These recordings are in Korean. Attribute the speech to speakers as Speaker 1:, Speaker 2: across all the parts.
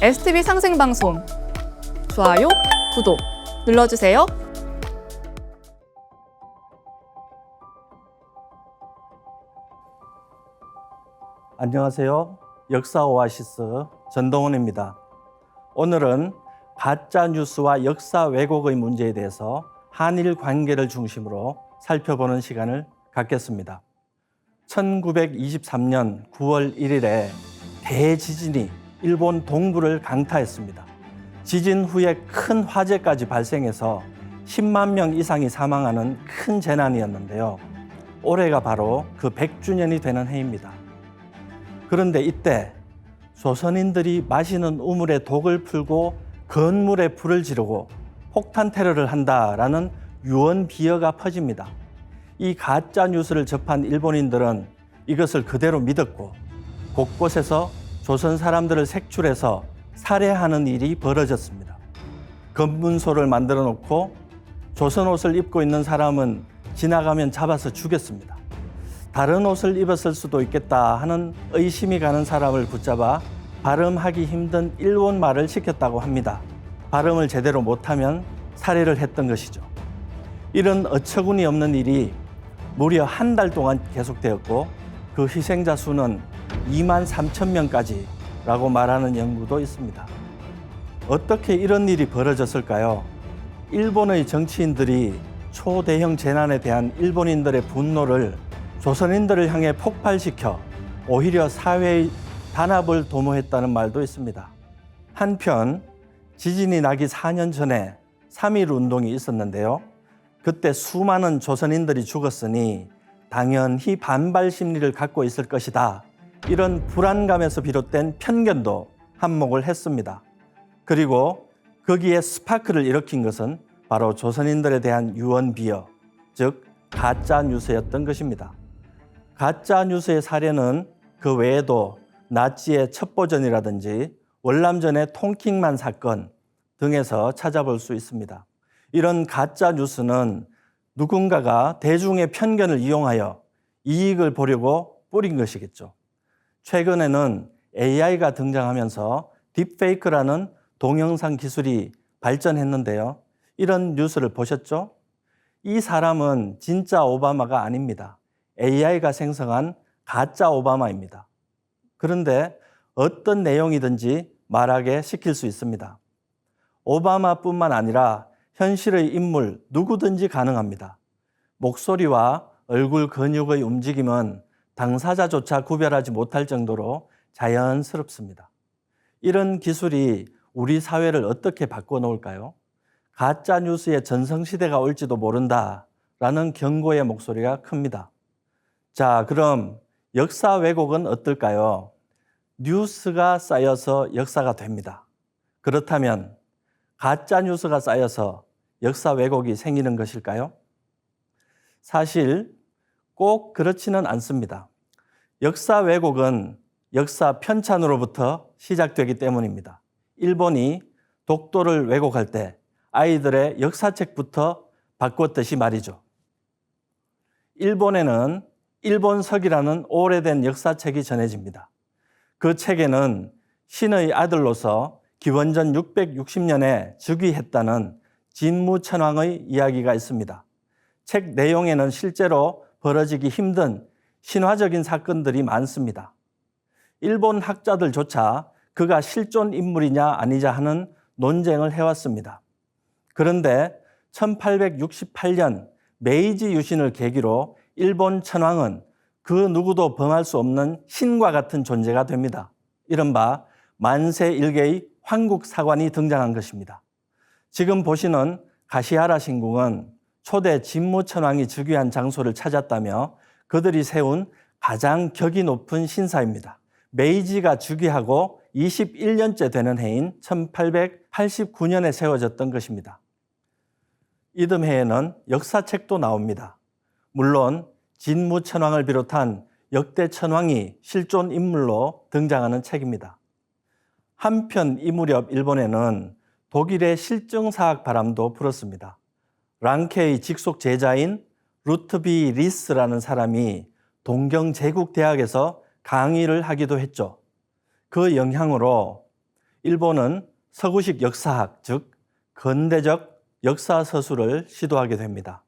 Speaker 1: STV 상생방송 좋아요, 구독 눌러주세요.
Speaker 2: 안녕하세요. 역사 오아시스 전동원입니다. 오늘은 가짜 뉴스와 역사 왜곡의 문제에 대해서 한일 관계를 중심으로 살펴보는 시간을 갖겠습니다. 1923년 9월 1일에 대지진이 일본 동부를 강타했습니다. 지진 후에 큰 화재까지 발생해서 10만 명 이상이 사망하는 큰 재난이었는데요. 올해가 바로 그 100주년이 되는 해입니다. 그런데 이때 조선인들이 마시는 우물에 독을 풀고 건물에 불을 지르고 폭탄 테러를 한다라는 유언 비어가 퍼집니다. 이 가짜 뉴스를 접한 일본인들은 이것을 그대로 믿었고 곳곳에서 조선 사람들을 색출해서 살해하는 일이 벌어졌습니다. 검문소를 만들어 놓고 조선 옷을 입고 있는 사람은 지나가면 잡아서 죽였습니다. 다른 옷을 입었을 수도 있겠다 하는 의심이 가는 사람을 붙잡아 발음하기 힘든 일본 말을 시켰다고 합니다. 발음을 제대로 못하면 살해를 했던 것이죠. 이런 어처구니 없는 일이 무려 한 달 동안 계속되었고 그 희생자 수는 2만 3천 명까지라고 말하는 연구도 있습니다. 어떻게 이런 일이 벌어졌을까요? 일본의 정치인들이 초대형 재난에 대한 일본인들의 분노를 조선인들을 향해 폭발시켜 오히려 사회의 단합을 도모했다는 말도 있습니다. 한편 지진이 나기 4년 전에 3.1 운동이 있었는데요. 그때 수많은 조선인들이 죽었으니 당연히 반발 심리를 갖고 있을 것이다. 이런 불안감에서 비롯된 편견도 한몫을 했습니다. 그리고 거기에 스파크를 일으킨 것은 바로 조선인들에 대한 유언 비어, 즉 가짜 뉴스였던 것입니다. 가짜 뉴스의 사례는 그 외에도 나치의 첩보전이라든지 월남전의 통킹만 사건 등에서 찾아볼 수 있습니다. 이런 가짜 뉴스는 누군가가 대중의 편견을 이용하여 이익을 보려고 뿌린 것이겠죠. 최근에는 AI가 등장하면서 딥페이크라는 동영상 기술이 발전했는데요. 이런 뉴스를 보셨죠? 이 사람은 진짜 오바마가 아닙니다. AI가 생성한 가짜 오바마입니다. 그런데 어떤 내용이든지 말하게 시킬 수 있습니다. 오바마뿐만 아니라 현실의 인물 누구든지 가능합니다. 목소리와 얼굴 근육의 움직임은 당사자조차 구별하지 못할 정도로 자연스럽습니다. 이런 기술이 우리 사회를 어떻게 바꿔놓을까요? 가짜 뉴스의 전성시대가 올지도 모른다라는 경고의 목소리가 큽니다. 자, 그럼 역사 왜곡은 어떨까요? 뉴스가 쌓여서 역사가 됩니다. 그렇다면 가짜 뉴스가 쌓여서 역사 왜곡이 생기는 것일까요? 사실 꼭 그렇지는 않습니다. 역사 왜곡은 역사 편찬으로부터 시작되기 때문입니다. 일본이 독도를 왜곡할 때 아이들의 역사책부터 바꿨듯이 말이죠. 일본에는 일본석이라는 오래된 역사책이 전해집니다. 그 책에는 신의 아들로서 기원전 660년에 즉위했다는 진무천왕의 이야기가 있습니다. 책 내용에는 실제로 벌어지기 힘든 신화적인 사건들이 많습니다. 일본 학자들조차 그가 실존 인물이냐 아니냐 하는 논쟁을 해왔습니다. 그런데 1868년 메이지 유신을 계기로 일본 천황은 그 누구도 범할 수 없는 신과 같은 존재가 됩니다. 이른바 만세 일개의 황국사관이 등장한 것입니다. 지금 보시는 가시하라 신궁은 초대 진무천왕이 즉위한 장소를 찾았다며 그들이 세운 가장 격이 높은 신사입니다. 메이지가 즉위하고 21년째 되는 해인 1889년에 세워졌던 것입니다. 이듬해에는 역사책도 나옵니다. 물론 진무천왕을 비롯한 역대 천왕이 실존 인물로 등장하는 책입니다. 한편 이 무렵 일본에는 독일의 실증사학 바람도 불었습니다. 랑케의 직속 제자인 루트비 리스라는 사람이 동경제국대학에서 강의를 하기도 했죠. 그 영향으로 일본은 서구식 역사학, 즉 근대적 역사서술을 시도하게 됩니다.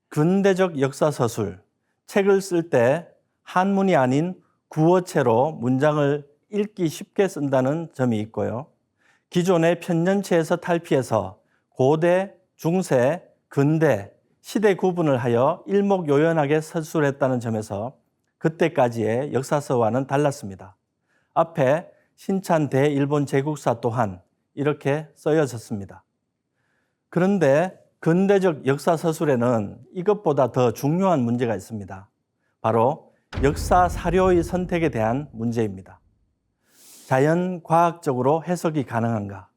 Speaker 2: 근대적 역사서술, 책을 쓸 때 한문이 아닌 구어체로 문장을 읽기 쉽게 쓴다는 점이 있고요. 기존의 편년체에서 탈피해서 고대, 중세, 근대, 시대 구분을 하여 일목요연하게 서술했다는 점에서 그때까지의 역사서와는 달랐습니다. 앞에 신찬 대일본 제국사 또한 이렇게 쓰여졌습니다. 그런데 근대적 역사서술에는 이것보다 더 중요한 문제가 있습니다. 바로 역사 사료의 선택에 대한 문제입니다. 자연과학적으로 해석이 가능한가?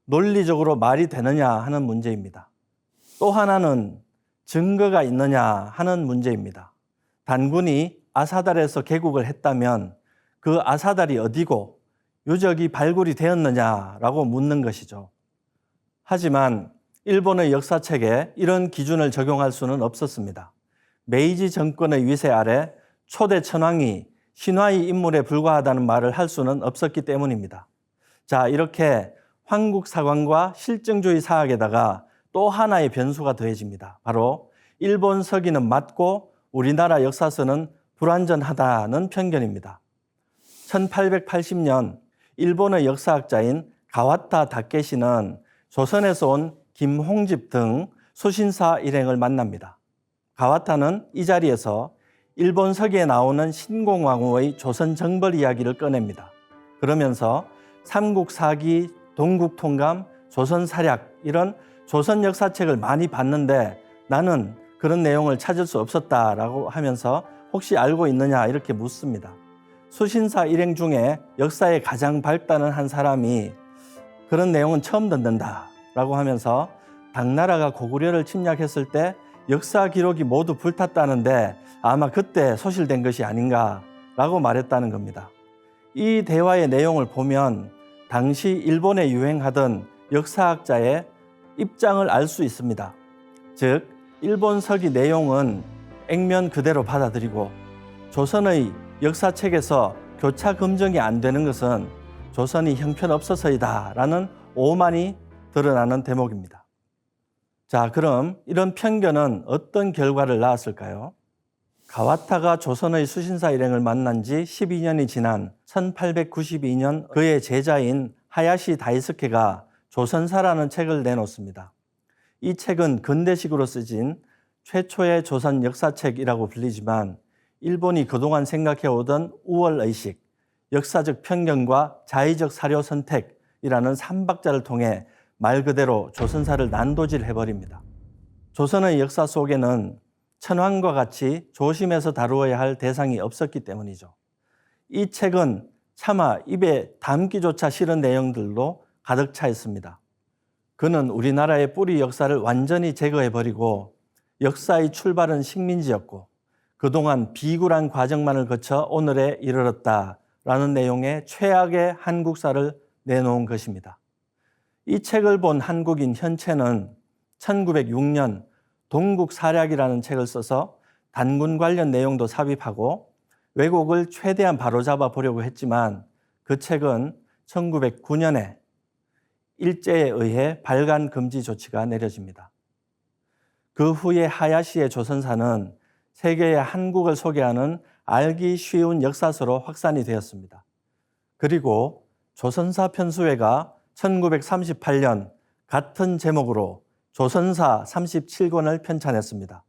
Speaker 2: 논리적으로 말이 되느냐 하는 문제입니다. 또 하나는 증거가 있느냐 하는 문제입니다. 단군이 아사달에서 개국을 했다면 그 아사달이 어디고 유적이 발굴이 되었느냐라고 묻는 것이죠. 하지만 일본의 역사책에 이런 기준을 적용할 수는 없었습니다. 메이지 정권의 위세 아래 초대 천황이 신화의 인물에 불과하다는 말을 할 수는 없었기 때문입니다. 자, 이렇게 황국사관과 실증주의 사학에다가 또 하나의 변수가 더해집니다. 바로 일본 서기는 맞고 우리나라 역사서는 불완전하다는 편견입니다. 1880년 일본의 역사학자인 가와타 다케시는 조선에서 온 김홍집 등 수신사 일행을 만납니다. 가와타는 이 자리에서 일본 서기에 나오는 신공왕후의 조선 정벌 이야기를 꺼냅니다. 그러면서 삼국사기, 동국통감, 조선사략 이런 조선 역사책을 많이 봤는데 나는 그런 내용을 찾을 수 없었다라고 하면서 혹시 알고 있느냐 이렇게 묻습니다. 수신사 일행 중에 역사에 가장 발달한 한 사람이 그런 내용은 처음 듣는다라고 하면서 당나라가 고구려를 침략했을 때 역사 기록이 모두 불탔다는데 아마 그때 소실된 것이 아닌가라고 말했다는 겁니다. 이 대화의 내용을 보면 당시 일본에 유행하던 역사학자의 입장을 알 수 있습니다. 즉, 일본 서기 내용은 액면 그대로 받아들이고 조선의 역사책에서 교차 검증이 안 되는 것은 조선이 형편없어서이다 라는 오만이 드러나는 대목입니다. 자, 그럼 이런 편견은 어떤 결과를 낳았을까요? 가와타가 조선의 수신사 일행을 만난 지 12년이 지난 1892년 그의 제자인 하야시 다이스케가 조선사라는 책을 내놓습니다. 이 책은 근대식으로 쓰진 최초의 조선 역사책이라고 불리지만 일본이 그동안 생각해오던 우월의식, 역사적 편견과 자의적 사료 선택이라는 삼박자를 통해 말 그대로 조선사를 난도질해버립니다. 조선의 역사 속에는 천황과 같이 조심해서 다루어야 할 대상이 없었기 때문이죠. 이 책은 차마 입에 담기조차 싫은 내용들로 가득 차 있습니다. 그는 우리나라의 뿌리 역사를 완전히 제거해버리고 역사의 출발은 식민지였고 그동안 비굴한 과정만을 거쳐 오늘에 이르렀다라는 내용의 최악의 한국사를 내놓은 것입니다. 이 책을 본 한국인 현채는 1906년 동국사략이라는 책을 써서 단군 관련 내용도 삽입하고 왜곡을 최대한 바로잡아 보려고 했지만 그 책은 1909년에 일제에 의해 발간 금지 조치가 내려집니다. 그 후에 하야시의 조선사는 세계의 한국을 소개하는 알기 쉬운 역사서로 확산이 되었습니다. 그리고 조선사 편수회가 1938년 같은 제목으로 조선사 37권을 편찬했습니다.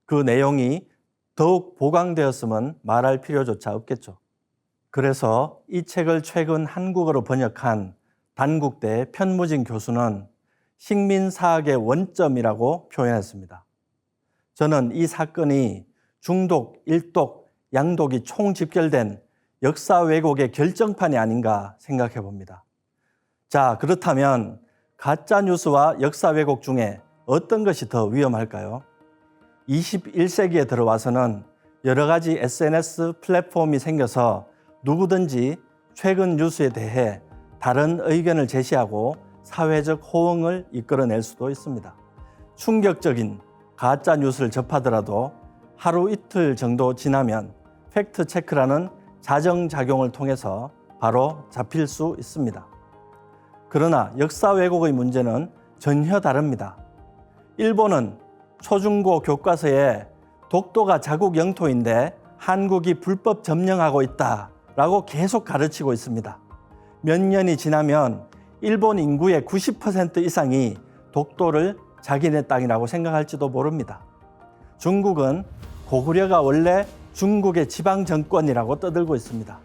Speaker 2: 그 내용이 더욱 보강되었으면 말할 필요조차 없겠죠. 그래서 이 책을 최근 한국어로 번역한 단국대 편무진 교수는 식민사학의 원점이라고 표현했습니다. 저는 이 사건이 중독, 일독, 양독이 총집결된 역사 왜곡의 결정판이 아닌가 생각해 봅니다. 자, 그렇다면 가짜 뉴스와 역사 왜곡 중에 어떤 것이 더 위험할까요? 21세기에 들어와서는 여러 가지 SNS 플랫폼이 생겨서 누구든지 최근 뉴스에 대해 다른 의견을 제시하고 사회적 호응을 이끌어낼 수도 있습니다. 충격적인 가짜 뉴스를 접하더라도 하루 이틀 정도 지나면 팩트 체크라는 자정작용을 통해서 바로 잡힐 수 있습니다. 그러나 역사 왜곡의 문제는 전혀 다릅니다. 일본은 초중고 교과서에 독도가 자국 영토인데 한국이 불법 점령하고 있다라고 계속 가르치고 있습니다. 몇 년이 지나면 일본 인구의 90% 이상이 독도를 자기네 땅이라고 생각할지도 모릅니다. 중국은 고구려가 원래 중국의 지방 정권이라고 떠들고 있습니다.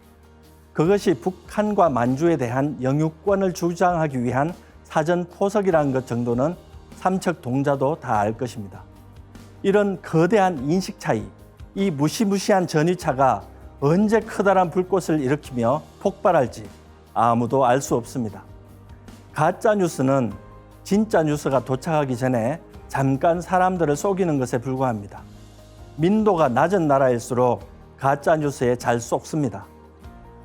Speaker 2: 그것이 북한과 만주에 대한 영유권을 주장하기 위한 사전 포석이라는 것 정도는 삼척 동자도 다 알 것입니다. 이런 거대한 인식 차이, 이 무시무시한 전위차가 언제 커다란 불꽃을 일으키며 폭발할지 아무도 알 수 없습니다. 가짜 뉴스는 진짜 뉴스가 도착하기 전에 잠깐 사람들을 속이는 것에 불과합니다. 민도가 낮은 나라일수록 가짜 뉴스에 잘 속습니다.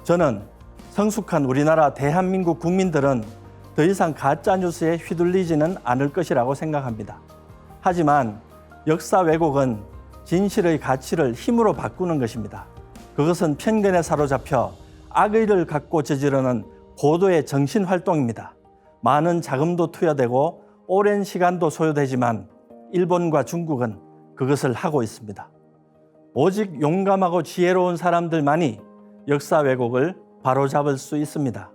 Speaker 2: 저는 성숙한 우리나라 대한민국 국민들은 더 이상 가짜 뉴스에 휘둘리지는 않을 것이라고 생각합니다. 하지만 역사 왜곡은 진실의 가치를 힘으로 바꾸는 것입니다. 그것은 편견에 사로잡혀 악의를 갖고 저지르는 고도의 정신활동입니다. 많은 자금도 투여되고 오랜 시간도 소요되지만 일본과 중국은 그것을 하고 있습니다. 오직 용감하고 지혜로운 사람들만이 역사 왜곡을 바로잡을 수 있습니다.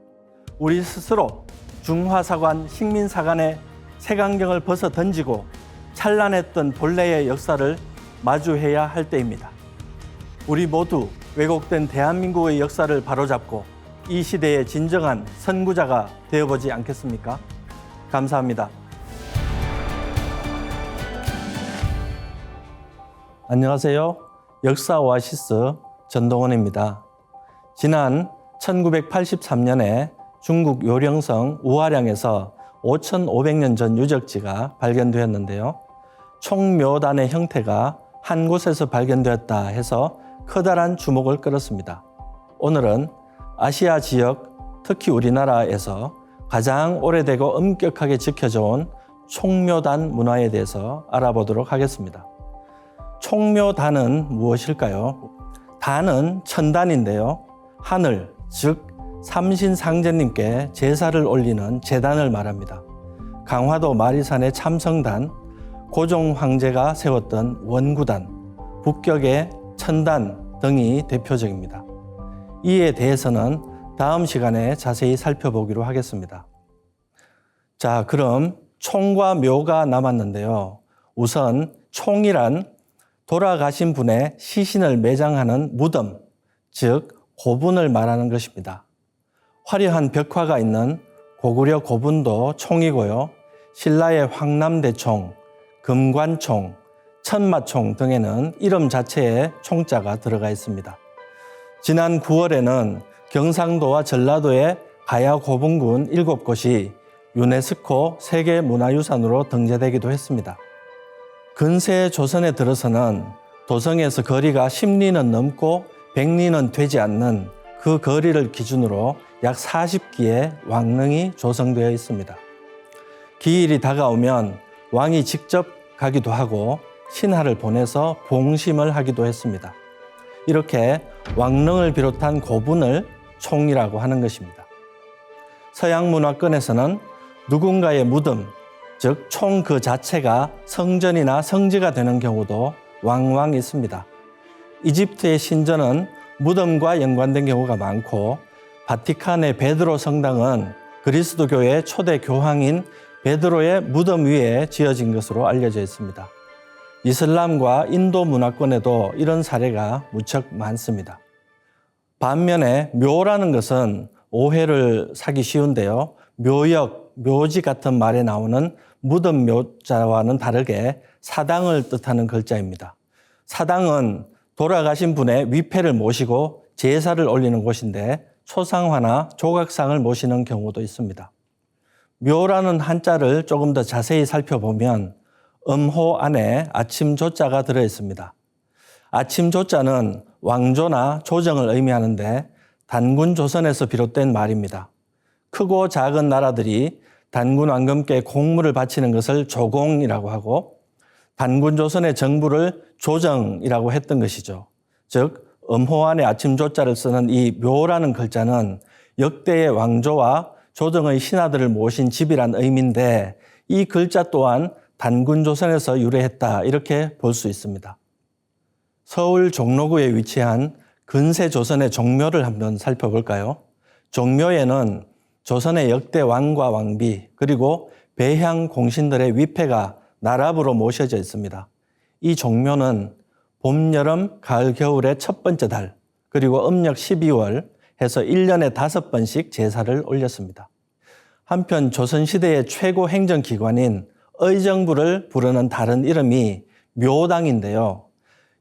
Speaker 2: 우리 스스로 중화사관, 식민사관의 색안경을 벗어 던지고 찬란했던 본래의 역사를 마주해야 할 때입니다. 우리 모두 왜곡된 대한민국의 역사를 바로잡고 이 시대의 진정한 선구자가 되어보지 않겠습니까? 감사합니다. 안녕하세요. 역사 오아시스 전동원입니다. 지난 1983년에 중국 요령성 우화량에서 5,500년 전 유적지가 발견되었는데요. 총묘단의 형태가 한 곳에서 발견되었다 해서 커다란 주목을 끌었습니다. 오늘은 아시아 지역, 특히 우리나라에서 가장 오래되고 엄격하게 지켜져 온 총묘단 문화에 대해서 알아보도록 하겠습니다. 총묘단은 무엇일까요? 단은 천단인데요. 하늘, 즉 삼신상제님께 제사를 올리는 제단을 말합니다. 강화도 마리산의 참성단, 고종 황제가 세웠던 원구단, 북격의 천단 등이 대표적입니다. 이에 대해서는 다음 시간에 자세히 살펴보기로 하겠습니다. 자, 그럼 총과 묘가 남았는데요. 우선 총이란 돌아가신 분의 시신을 매장하는 무덤, 즉 고분을 말하는 것입니다. 화려한 벽화가 있는 고구려 고분도 총이고요. 신라의 황남대총, 금관총, 천마총 등에는 이름 자체에 총자가 들어가 있습니다. 지난 9월에는 경상도와 전라도의 가야 고분군 7곳이 유네스코 세계문화유산으로 등재되기도 했습니다. 근세 조선에 들어서는 도성에서 거리가 10리는 넘고 100리는 되지 않는 그 거리를 기준으로 약 40기의 왕릉이 조성되어 있습니다. 기일이 다가오면 왕이 직접 가기도 하고 신하를 보내서 봉심을 하기도 했습니다. 이렇게 왕릉을 비롯한 고분을 총이라고 하는 것입니다. 서양 문화권에서는 누군가의 무덤, 즉 총 그 자체가 성전이나 성지가 되는 경우도 왕왕 있습니다. 이집트의 신전은 무덤과 연관된 경우가 많고 바티칸의 베드로 성당은 그리스도교의 초대 교황인 베드로의 무덤 위에 지어진 것으로 알려져 있습니다. 이슬람과 인도 문화권에도 이런 사례가 무척 많습니다. 반면에 묘라는 것은 오해를 사기 쉬운데요. 묘역, 묘지 같은 말에 나오는 무덤 묘자와는 다르게 사당을 뜻하는 글자입니다. 사당은 돌아가신 분의 위패를 모시고 제사를 올리는 곳인데 초상화나 조각상을 모시는 경우도 있습니다. 묘라는 한자를 조금 더 자세히 살펴보면 음호 안에 아침 조자가 들어 있습니다. 아침 조자는 왕조나 조정을 의미하는데 단군 조선에서 비롯된 말입니다. 크고 작은 나라들이 단군 왕검께 공물을 바치는 것을 조공이라고 하고 단군 조선의 정부를 조정이라고 했던 것이죠. 즉 음호 안에 아침 조자를 쓰는 이 묘라는 글자는 역대의 왕조와 조정의 신하들을 모신 집이란 의미인데 이 글자 또한 단군조선에서 유래했다 이렇게 볼 수 있습니다. 서울 종로구에 위치한 근세조선의 종묘를 한번 살펴볼까요? 종묘에는 조선의 역대 왕과 왕비 그리고 배향 공신들의 위패가 나랍으로 모셔져 있습니다. 이 종묘는 봄, 여름, 가을, 겨울의 첫 번째 달 그리고 음력 12월 해서 1년에 5번씩 제사를 올렸습니다. 한편 조선시대의 최고 행정기관인 의정부를 부르는 다른 이름이 묘당인데요.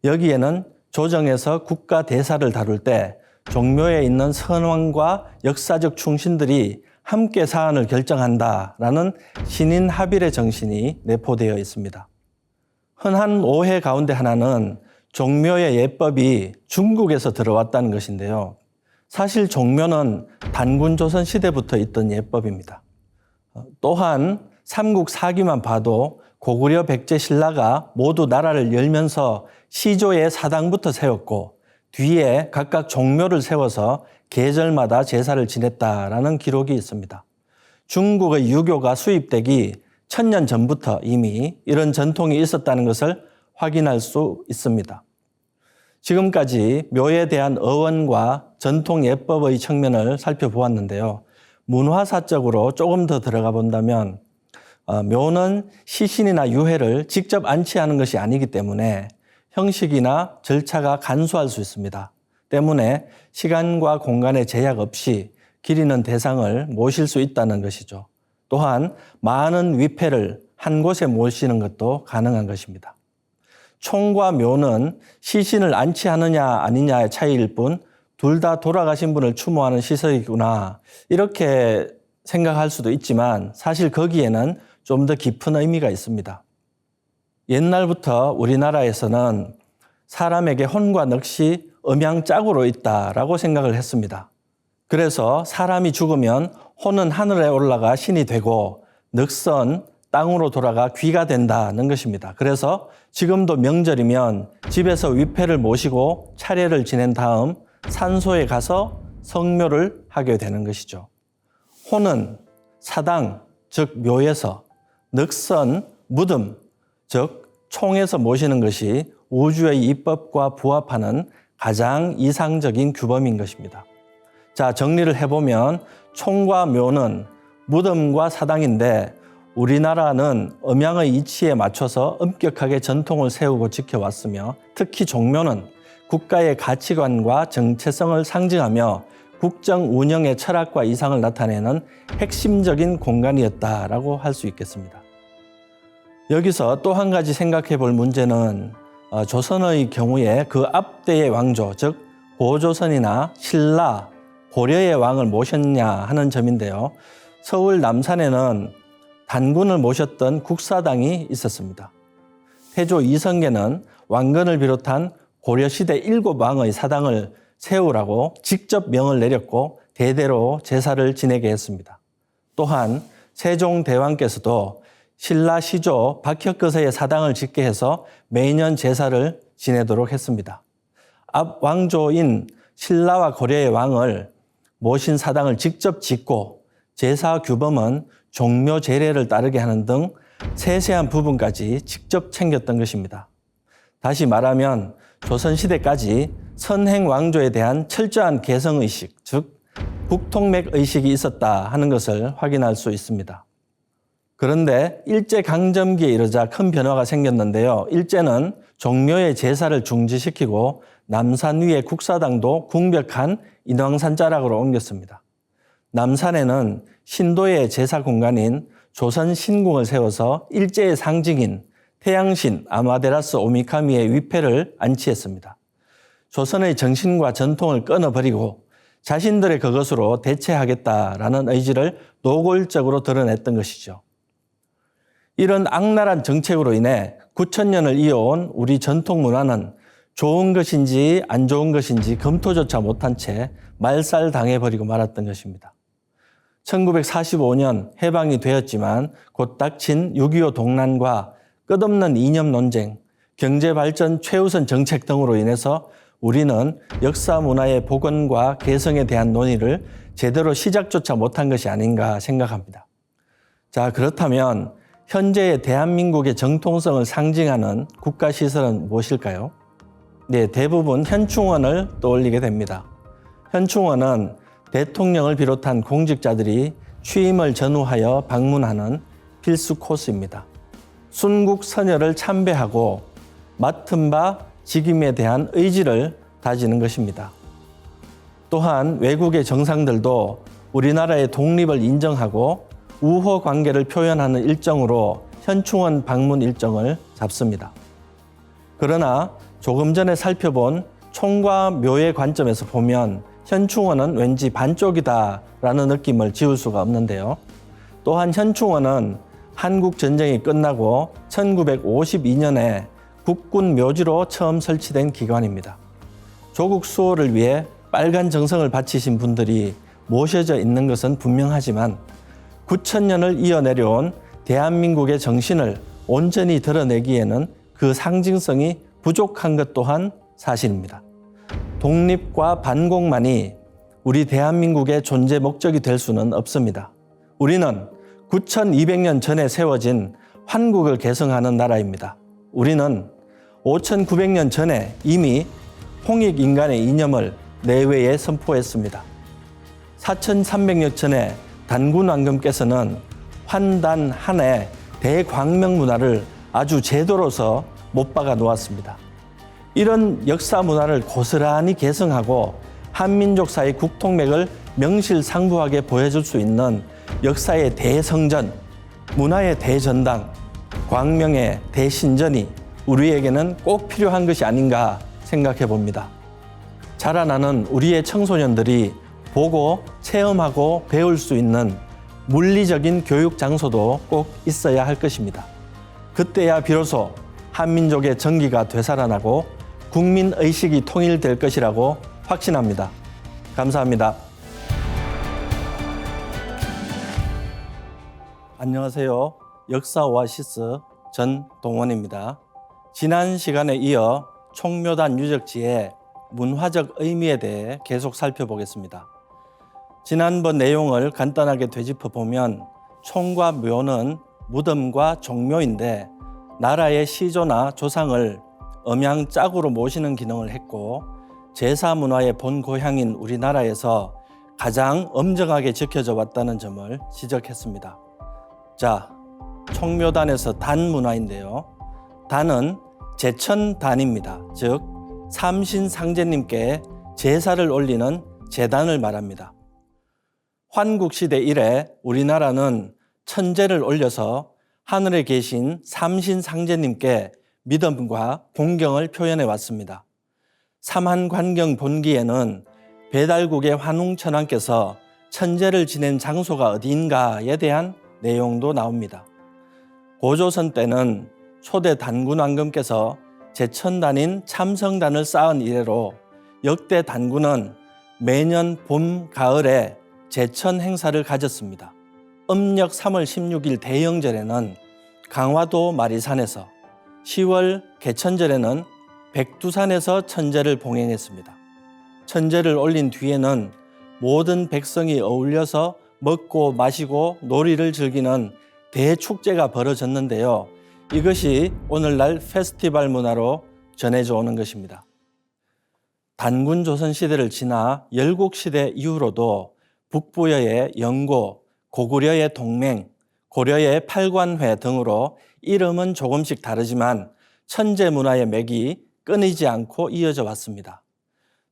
Speaker 2: 여기에는 조정에서 국가 대사를 다룰 때 종묘에 있는 선왕과 역사적 충신들이 함께 사안을 결정한다라는 신인 합일의 정신이 내포되어 있습니다. 흔한 오해 가운데 하나는 종묘의 예법이 중국에서 들어왔다는 것인데요. 사실 종묘는 단군조선 시대부터 있던 예법입니다. 또한 삼국 사기만 봐도 고구려 백제 신라가 모두 나라를 열면서 시조의 사당부터 세웠고 뒤에 각각 종묘를 세워서 계절마다 제사를 지냈다라는 기록이 있습니다. 중국의 유교가 수입되기 1000년 전부터 이미 이런 전통이 있었다는 것을 확인할 수 있습니다. 지금까지 묘에 대한 어원과 전통 예법의 측면을 살펴보았는데요. 문화사적으로 조금 더 들어가 본다면 묘는 시신이나 유해를 직접 안치하는 것이 아니기 때문에 형식이나 절차가 간소할 수 있습니다. 때문에 시간과 공간의 제약 없이 기리는 대상을 모실 수 있다는 것이죠. 또한 많은 위패를 한 곳에 모시는 것도 가능한 것입니다. 총과 묘는 시신을 안치하느냐 아니냐의 차이일 뿐 둘 다 돌아가신 분을 추모하는 시설이구나 이렇게 생각할 수도 있지만 사실 거기에는 좀 더 깊은 의미가 있습니다. 옛날부터 우리나라에서는 사람에게 혼과 넋이 음양짝으로 있다라고 생각을 했습니다. 그래서 사람이 죽으면 혼은 하늘에 올라가 신이 되고 넋은 땅으로 돌아가 귀가 된다는 것입니다. 그래서 지금도 명절이면 집에서 위패를 모시고 차례를 지낸 다음 산소에 가서 성묘를 하게 되는 것이죠. 혼은 사당, 즉 묘에서, 넋은 무덤, 즉 총에서 모시는 것이 우주의 이법과 부합하는 가장 이상적인 규범인 것입니다. 자, 정리를 해보면 총과 묘는 무덤과 사당인데 우리나라는 음양의 이치에 맞춰서 엄격하게 전통을 세우고 지켜왔으며 특히 종묘는 국가의 가치관과 정체성을 상징하며 국정 운영의 철학과 이상을 나타내는 핵심적인 공간이었다라고 할 수 있겠습니다. 여기서 또 한 가지 생각해 볼 문제는 조선의 경우에 그 앞대의 왕조, 즉 고조선이나 신라, 고려의 왕을 모셨냐 하는 점인데요. 서울 남산에는 단군을 모셨던 국사당이 있었습니다. 태조 이성계는 왕건을 비롯한 고려시대 7왕의 사당을 세우라고 직접 명을 내렸고 대대로 제사를 지내게 했습니다. 또한 세종대왕께서도 신라 시조 박혁거세의 사당을 짓게 해서 매년 제사를 지내도록 했습니다. 앞 왕조인 신라와 고려의 왕을 모신 사당을 직접 짓고 제사 규범은 종묘 제례를 따르게 하는 등 세세한 부분까지 직접 챙겼던 것입니다. 다시 말하면 조선시대까지 선행 왕조에 대한 철저한 개성의식, 즉 국통맥의식이 있었다 하는 것을 확인할 수 있습니다. 그런데 일제강점기에 이르자 큰 변화가 생겼는데요. 일제는 종묘의 제사를 중지시키고 남산 위의 국사당도 궁벽한 인왕산자락으로 옮겼습니다. 남산에는 신도의 제사 공간인 조선신궁을 세워서 일제의 상징인 태양신 아마데라스 오미카미의 위패를 안치했습니다. 조선의 정신과 전통을 끊어버리고 자신들의 그것으로 대체하겠다라는 의지를 노골적으로 드러냈던 것이죠. 이런 악랄한 정책으로 인해 9,000년을 이어온 우리 전통 문화는 좋은 것인지 안 좋은 것인지 검토조차 못한 채 말살당해버리고 말았던 것입니다. 1945년 해방이 되었지만 곧 닥친 6.25 동란과 끝없는 이념 논쟁, 경제발전 최우선 정책 등으로 인해서 우리는 역사 문화의 복원과 개성에 대한 논의를 제대로 시작조차 못한 것이 아닌가 생각합니다. 자, 그렇다면 현재의 대한민국의 정통성을 상징하는 국가시설은 무엇일까요? 네, 대부분 현충원을 떠올리게 됩니다. 현충원은 대통령을 비롯한 공직자들이 취임을 전후하여 방문하는 필수 코스입니다. 순국선열을 참배하고 맡은 바 직임에 대한 의지를 다지는 것입니다. 또한 외국의 정상들도 우리나라의 독립을 인정하고 우호 관계를 표현하는 일정으로 현충원 방문 일정을 잡습니다. 그러나 조금 전에 살펴본 총과 묘의 관점에서 보면 현충원은 왠지 반쪽이다라는 느낌을 지울 수가 없는데요. 또한 현충원은 한국 전쟁이 끝나고 1952년에 국군 묘지로 처음 설치된 기관입니다. 조국 수호를 위해 빨간 정성을 바치신 분들이 모셔져 있는 것은 분명하지만 9,000년을 이어내려온 대한민국의 정신을 온전히 드러내기에는 그 상징성이 부족한 것 또한 사실입니다. 독립과 반공만이 우리 대한민국의 존재 목적이 될 수는 없습니다. 우리는 9,200년 전에 세워진 환국을 개성하는 나라입니다. 우리는 5,900년 전에 이미 홍익인간의 이념을 내외에 선포했습니다. 4,300년 전에 단군왕금께서는 환단 한해 대광명 문화를 아주 제도로서 못 박아 놓았습니다. 이런 역사 문화를 고스란히 개성하고 한민족 사이 국통맥을 명실상부하게 보여줄 수 있는 역사의 대성전, 문화의 대전당, 광명의 대신전이 우리에게는 꼭 필요한 것이 아닌가 생각해 봅니다. 자라나는 우리의 청소년들이 보고 체험하고 배울 수 있는 물리적인 교육 장소도 꼭 있어야 할 것입니다. 그때야 비로소 한민족의 정기가 되살아나고 국민의식이 통일될 것이라고 확신합니다. 감사합니다. 안녕하세요. 역사 오아시스 전동원입니다. 지난 시간에 이어 총묘단 유적지의 문화적 의미에 대해 계속 살펴보겠습니다. 지난번 내용을 간단하게 되짚어 보면 총과 묘는 무덤과 종묘인데 나라의 시조나 조상을 음양짝으로 모시는 기능을 했고 제사 문화의 본고향인 우리나라에서 가장 엄정하게 지켜져 왔다는 점을 지적했습니다. 자, 총묘단에서 단 문화인데요. 단은 제천단입니다. 즉 삼신상제님께 제사를 올리는 제단을 말합니다. 환국시대 이래 우리나라는 천제를 올려서 하늘에 계신 삼신상제님께 믿음과 공경을 표현해 왔습니다. 삼한관경 본기에는 배달국의 환웅천왕께서 천제를 지낸 장소가 어디인가에 대한 내용도 나옵니다. 고조선 때는 초대 단군왕금께서 제천단인 참성단을 쌓은 이래로 역대 단군은 매년 봄, 가을에 제천 행사를 가졌습니다. 음력 3월 16일 대영절에는 강화도 마리산에서, 10월 개천절에는 백두산에서 천제를 봉행했습니다. 천제를 올린 뒤에는 모든 백성이 어울려서 먹고 마시고 놀이를 즐기는 대축제가 벌어졌는데요. 이것이 오늘날 페스티벌 문화로 전해져 오는 것입니다. 단군 조선 시대를 지나 열국시대 이후로도 북부여의 영고, 고구려의 동맹, 고려의 팔관회 등으로 이름은 조금씩 다르지만 천제 문화의 맥이 끊이지 않고 이어져 왔습니다.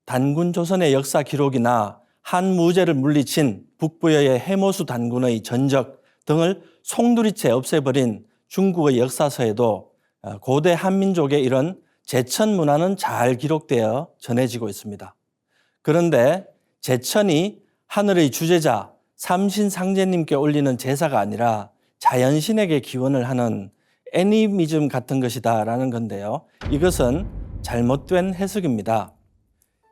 Speaker 2: 단군 조선의 역사 기록이나 한무제를 물리친 북부여의 해모수 단군의 전적 등을 송두리째 없애버린 중국의 역사서에도 고대 한민족의 이런 제천 문화는 잘 기록되어 전해지고 있습니다. 그런데 제천이 하늘의 주제자 삼신상제님께 올리는 제사가 아니라 자연신에게 기원을 하는 애니미즘 같은 것이다라는 건데요. 이것은 잘못된 해석입니다.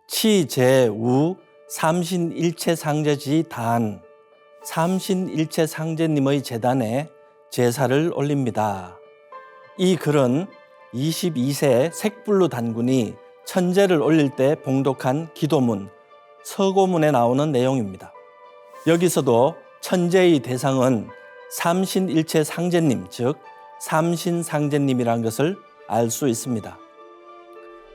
Speaker 2: 치제우 삼신일체상제지 단, 삼신일체상제님의 제단에 제사를 올립니다. 이 글은 22세 색불루 단군이 천제를 올릴 때 봉독한 기도문, 서고문에 나오는 내용입니다. 여기서도 천제의 대상은 삼신일체 상제님, 즉 삼신상제님이라는 것을 알 수 있습니다.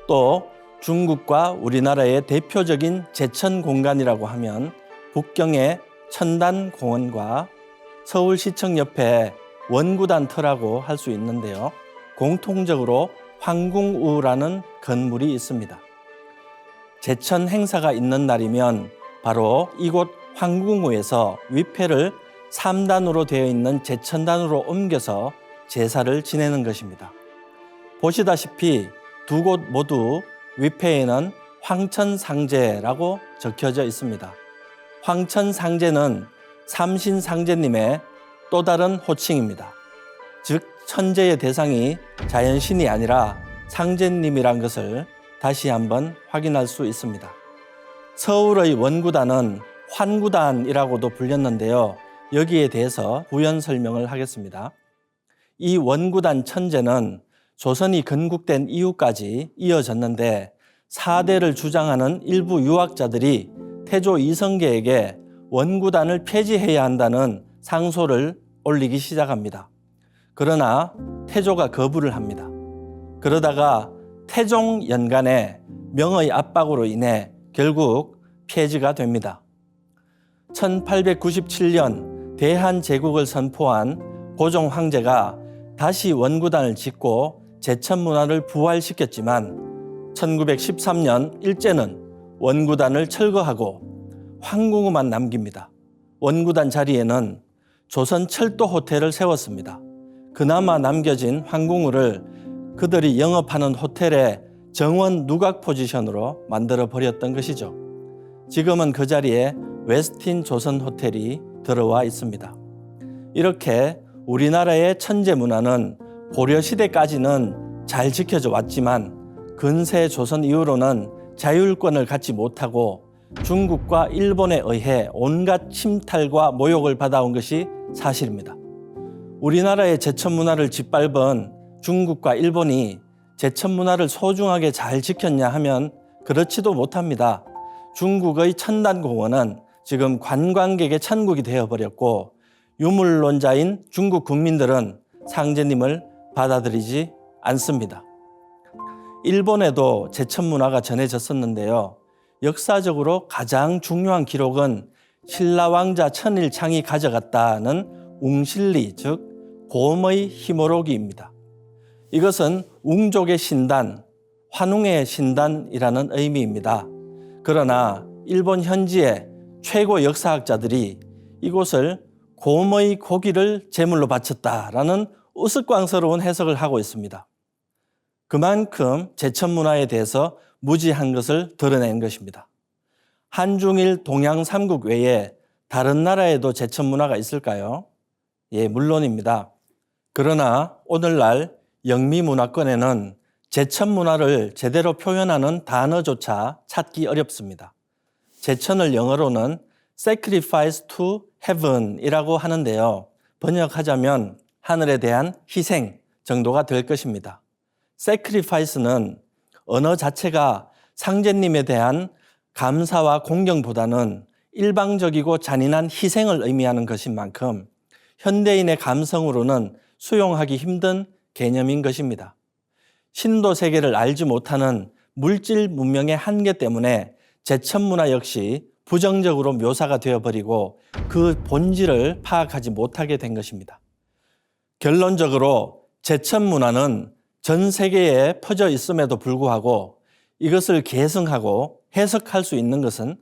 Speaker 2: 또 중국과 우리나라의 대표적인 제천 공간이라고 하면 북경의 천단공원과 서울시청 옆에 원구단터라고 할 수 있는데요. 공통적으로 황궁우라는 건물이 있습니다. 제천 행사가 있는 날이면 바로 이곳 황궁우에서 위패를 3단으로 되어 있는 제천단으로 옮겨서 제사를 지내는 것입니다. 보시다시피 두 곳 모두 위패에는 황천상제라고 적혀져 있습니다. 황천상제는 삼신상제님의 또 다른 호칭입니다. 즉 천제의 대상이 자연신이 아니라 상제님이란 것을 다시 한번 확인할 수 있습니다. 서울의 원구단은 환구단이라고도 불렸는데요. 여기에 대해서 부연 설명을 하겠습니다. 이 원구단 천제는 조선이 건국된 이후까지 이어졌는데 4대를 주장하는 일부 유학자들이 태조 이성계에게 원구단을 폐지해야 한다는 상소를 올리기 시작합니다. 그러나 태조가 거부를 합니다. 그러다가 태종 연간에 명의 압박으로 인해 결국 폐지가 됩니다. 1897년 대한제국을 선포한 고종 황제가 다시 원구단을 짓고 제천문화를 부활시켰지만 1913년 일제는 원구단을 철거하고 황궁우만 남깁니다. 원구단 자리에는 조선철도 호텔을 세웠습니다. 그나마 남겨진 황궁우를 그들이 영업하는 호텔의 정원 누각 포지션으로 만들어 버렸던 것이죠. 지금은 그 자리에 웨스틴 조선 호텔이 들어와 있습니다. 이렇게 우리나라의 천제 문화는 고려시대까지는 잘 지켜져 왔지만 근세 조선 이후로는 자율권을 갖지 못하고 중국과 일본에 의해 온갖 침탈과 모욕을 받아온 것이 사실입니다. 우리나라의 제천 문화를 짓밟은 중국과 일본이 제천 문화를 소중하게 잘 지켰냐 하면 그렇지도 못합니다. 중국의 천단공원은 지금 관광객의 천국이 되어버렸고 유물론자인 중국 국민들은 상제님을 받아들이지 않습니다. 일본에도 제천 문화가 전해졌었는데요. 역사적으로 가장 중요한 기록은 신라왕자 천일창이 가져갔다는 웅실리, 즉 곰의 희모록이입니다. 이것은 웅족의 신단, 환웅의 신단이라는 의미입니다. 그러나 일본 현지의 최고 역사학자들이 이곳을 곰의 고기를 제물로 바쳤다라는 우스꽝스러운 해석을 하고 있습니다. 그만큼 제천 문화에 대해서 무지한 것을 드러낸 것입니다. 한중일 동양 삼국 외에 다른 나라에도 제천 문화가 있을까요? 예, 물론입니다. 그러나 오늘날 영미 문화권에는 제천 문화를 제대로 표현하는 단어조차 찾기 어렵습니다. 제천을 영어로는 sacrifice to heaven이라고 하는데요. 번역하자면 하늘에 대한 희생 정도가 될 것입니다. sacrifice는 언어 자체가 상제님에 대한 감사와 공경보다는 일방적이고 잔인한 희생을 의미하는 것인 만큼 현대인의 감성으로는 수용하기 힘든 개념인 것입니다. 신도 세계를 알지 못하는 물질 문명의 한계 때문에 제천 문화 역시 부정적으로 묘사가 되어버리고 그 본질을 파악하지 못하게 된 것입니다. 결론적으로 제천 문화는 전 세계에 퍼져 있음에도 불구하고 이것을 계승하고 해석할 수 있는 것은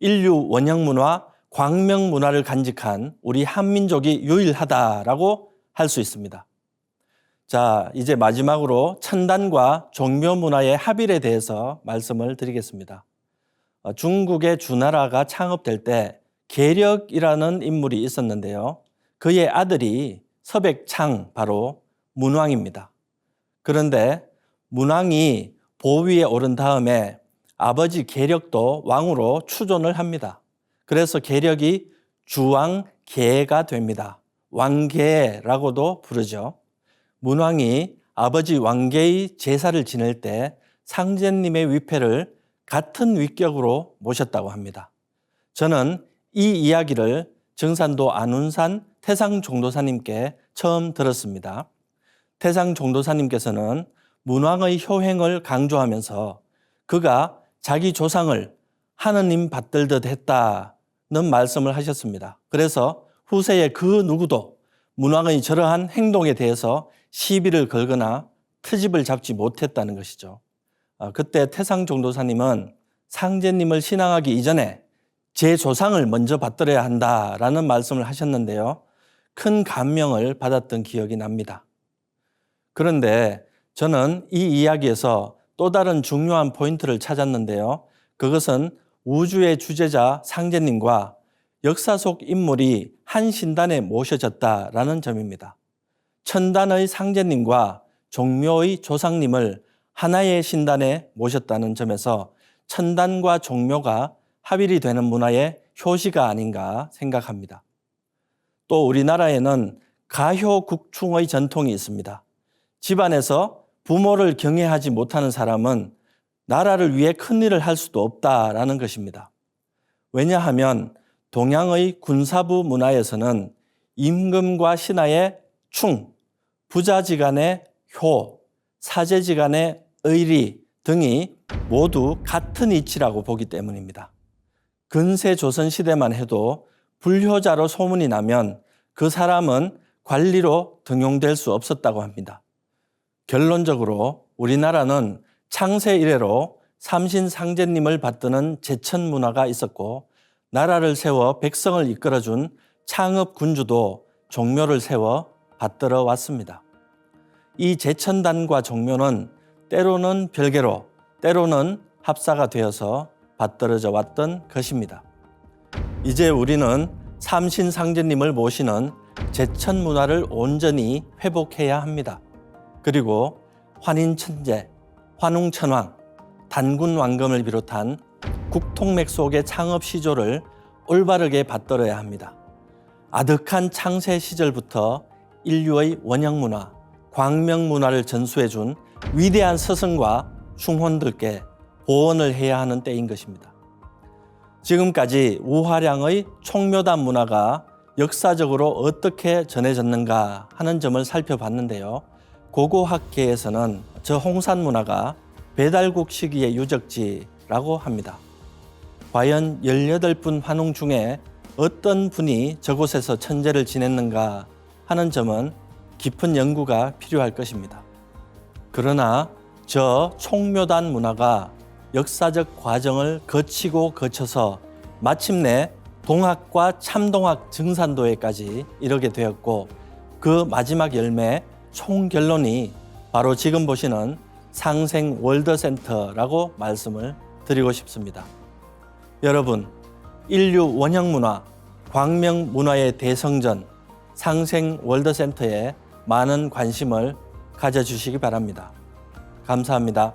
Speaker 2: 인류 원형 문화, 광명 문화를 간직한 우리 한민족이 유일하다라고 할 수 있습니다. 자, 이제 마지막으로 천단과 종묘 문화의 합일에 대해서 말씀을 드리겠습니다. 중국의 주나라가 창업될 때 계력이라는 인물이 있었는데요. 그의 아들이 서백창, 바로 문왕입니다. 그런데 문왕이 보위에 오른 다음에 아버지 계력도 왕으로 추존을 합니다. 그래서 계력이 주왕계가 됩니다. 왕계라고도 부르죠. 문왕이 아버지 왕계의 제사를 지낼 때 상제님의 위패를 같은 위격으로 모셨다고 합니다. 저는 이 이야기를 증산도 안운산 태상 종도사님께 처음 들었습니다. 태상 종도사님께서는 문왕의 효행을 강조하면서 그가 자기 조상을 하느님 받들듯 했다는 말씀을 하셨습니다. 그래서 후세에 그 누구도 문왕의 저러한 행동에 대해서 시비를 걸거나 트집을 잡지 못했다는 것이죠. 그때 태상 종도사님은 상제님을 신앙하기 이전에 제 조상을 먼저 받들어야 한다라는 말씀을 하셨는데요. 큰 감명을 받았던 기억이 납니다. 그런데 저는 이 이야기에서 또 다른 중요한 포인트를 찾았는데요. 그것은 우주의 주제자 상제님과 역사 속 인물이 한 신단에 모셔졌다라는 점입니다. 천단의 상제님과 종묘의 조상님을 하나의 신단에 모셨다는 점에서 천단과 종묘가 합일이 되는 문화의 효시가 아닌가 생각합니다. 또 우리나라에는 가효국충의 전통이 있습니다. 집안에서 부모를 경외하지 못하는 사람은 나라를 위해 큰 일을 할 수도 없다라는 것입니다. 왜냐하면 동양의 군사부 문화에서는 임금과 신하의 충, 부자지간의 효, 사제지간의 의리 등이 모두 같은 이치라고 보기 때문입니다. 근세 조선 시대만 해도 불효자로 소문이 나면 그 사람은 관리로 등용될 수 없었다고 합니다. 결론적으로 우리나라는 창세 이래로 삼신상제님을 받드는 제천 문화가 있었고 나라를 세워 백성을 이끌어준 창업 군주도 종묘를 세워 받들어 왔습니다. 이 제천단과 종묘는 때로는 별개로 때로는 합사가 되어서 받들어져 왔던 것입니다. 이제 우리는 삼신상제님을 모시는 제천 문화를 온전히 회복해야 합니다. 그리고 환인천재, 환웅천왕, 단군왕금을 비롯한 국통맥 속의 창업 시조를 올바르게 받들어야 합니다. 아득한 창세 시절부터 인류의 원형문화, 광명문화를 전수해준 위대한 스승과 충혼들께 보원을 해야 하는 때인 것입니다. 지금까지 우화량의 총묘단 문화가 역사적으로 어떻게 전해졌는가 하는 점을 살펴봤는데요. 고고학계에서는 저 홍산 문화가 배달국 시기의 유적지라고 합니다. 과연 18분 환웅 중에 어떤 분이 저곳에서 천재를 지냈는가 하는 점은 깊은 연구가 필요할 것입니다. 그러나 저 총묘단 문화가 역사적 과정을 거치고 거쳐서 마침내 동학과 참동학 증산도에까지 이르게 되었고 그 마지막 열매 총결론이 바로 지금 보시는 상생 월드센터라고 말씀을 드리고 싶습니다. 여러분, 인류 원형문화, 광명문화의 대성전 상생 월드센터에 많은 관심을 가져주시기 바랍니다. 감사합니다.